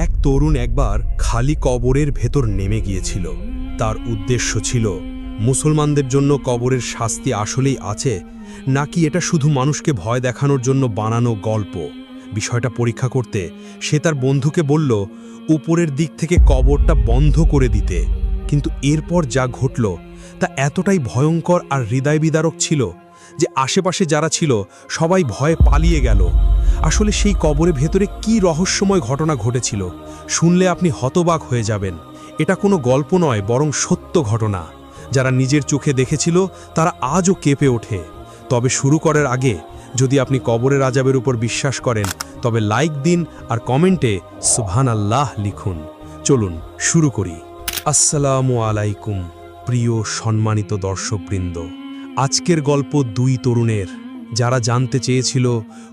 এক তরুণ একবার খালি কবরের ভেতর নেমে গিয়েছিল। তার উদ্দেশ্য ছিল মুসলমানদের জন্য কবরের শাস্তি আসলেই আছে নাকি এটা শুধু মানুষকে ভয় দেখানোর জন্য বানানো গল্প। বিষয়টা পরীক্ষা করতে সে তার বন্ধুকে বলল উপরের দিক থেকে কবরটা বন্ধ করে দিতে। কিন্তু এরপর যা ঘটল তা এতটাই ভয়ঙ্কর আর হৃদয়বিদারক ছিল যে আশেপাশে যারা ছিল সবাই ভয়ে পালিয়ে গেল। আসলে সেই কবরের ভেতরে কি রহস্যময় ঘটনা ঘটেছিল শুনলে আপনি হতবাক হয়ে যাবেন। এটা কোনো গল্প নয়, বরং সত্য ঘটনা। যারা নিজের চোখে দেখেছিল তারা আজও কেঁপে ওঠে। তবে শুরু করার আগে যদি আপনি কবরের আযাবের উপর বিশ্বাস করেন তবে লাইক দিন আর কমেন্টে সুবহানাল্লাহ লিখুন। চলুন শুরু করি। আসসালামু আলাইকুম প্রিয় সম্মানিত দর্শকবৃন্দ। আজকের গল্প দুই তরুণের যারা জানতে চেয়েছিল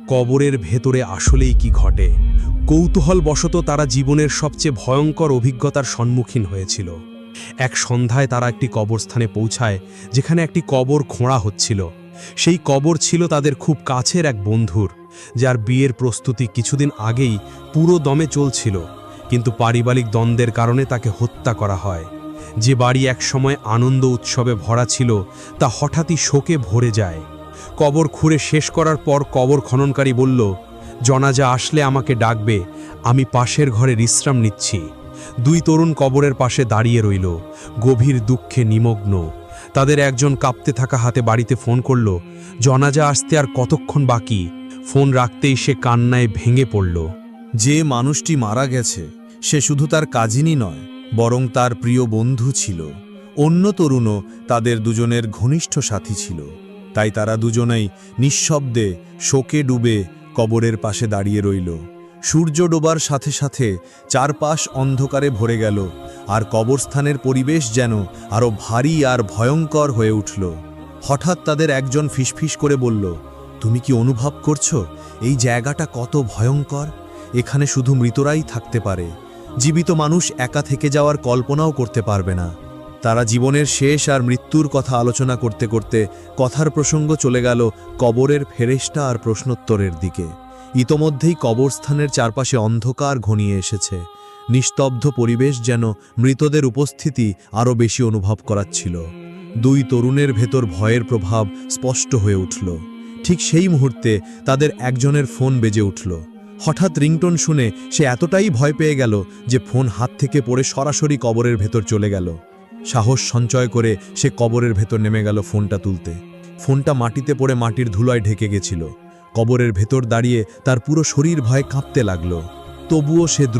কবরের ভেতরে আসলেই কি ঘটে। কৌতূহলবশত তারা জীবনের সবচেয়ে ভয়ঙ্কর অভিজ্ঞতার সম্মুখীন হয়েছিল। এক সন্ধ্যায় তারা একটি কবরস্থানে পৌঁছায় যেখানে একটি কবর খোঁড়া হচ্ছিল। সেই কবর ছিল তাদের খুব কাছের এক বন্ধুর, যার বিয়ের প্রস্তুতি কিছুদিন আগেই পুরো দমে চলছিল, কিন্তু পারিবারিক দ্বন্দ্বের কারণে তাকে হত্যা করা হয়। যে বাড়ি একসময় আনন্দ উৎসবে ভরা ছিল তা হঠাৎই শোকে ভরে যায়। কবর খুঁড়ে শেষ করার পর কবর খননকারী বলল, জানাজা আসলে আমাকে ডাকবে, আমি পাশের ঘরে বিশ্রাম নিচ্ছি। দুই তরুণ কবরের পাশে দাঁড়িয়ে রইল, গভীর দুঃখে নিমগ্ন। তাদের একজন কাঁপতে থাকা হাতে বাড়িতে ফোন করল, জানাজা আসতে আর কতক্ষণ বাকি। ফোন রাখতেই সে কান্নায় ভেঙে পড়ল। যে মানুষটি মারা গেছে সে শুধু তার কাজিনই নয়, বরং তার প্রিয় বন্ধু ছিল। অন্য তরুণও তাদের দুজনের ঘনিষ্ঠ সাথী ছিল। তাই তারা দুজনেই নিঃশব্দে শোকে ডুবে কবরের পাশে দাঁড়িয়ে রইল। সূর্য ডোবার সাথে সাথে চারপাশ অন্ধকারে ভরে গেল, আর কবরস্থানের পরিবেশ যেন আরও ভারী আর ভয়ঙ্কর হয়ে উঠল। হঠাৎ তাদের একজন ফিসফিস করে বলল, তুমি কি অনুভব করছো এই জায়গাটা কত ভয়ঙ্কর? এখানে শুধু মৃতরাই থাকতে পারে, জীবিত মানুষ একা থেকে যাওয়ার কল্পনাও করতে পারবে না। তারা জীবনের শেষ আর মৃত্যুর কথা আলোচনা করতে করতে কথার প্রসঙ্গ চলে গেল কবরের ফেরেশতা আর প্রশ্নোত্তরের দিকে। ইতোমধ্যেই কবরস্থানের চারপাশে অন্ধকার ঘনিয়ে এসেছে। নিস্তব্ধ পরিবেশ যেন মৃতদের উপস্থিতি আরও বেশি অনুভব করাচ্ছিল। দুই তরুণের ভেতর ভয়ের প্রভাব স্পষ্ট হয়ে উঠল। ঠিক সেই মুহূর্তে তাদের একজনের ফোন বেজে উঠল। হঠাৎ রিংটোন শুনে সে এতটাই ভয় পেয়ে গেল যে ফোন হাত থেকে পড়ে সরাসরি কবরের ভেতর চলে গেল। সাহস সঞ্চয় করে সে কবরের ভেতর নেমে গেল ফোনটা তুলতে। ফোনটা মাটিতে পড়ে মাটির ধুলায় ঢেকে গেছিল। কবরের ভেতর দাঁড়িয়ে তার পুরো শরীর ভয়ে কাঁপতে লাগলো। তবুও সে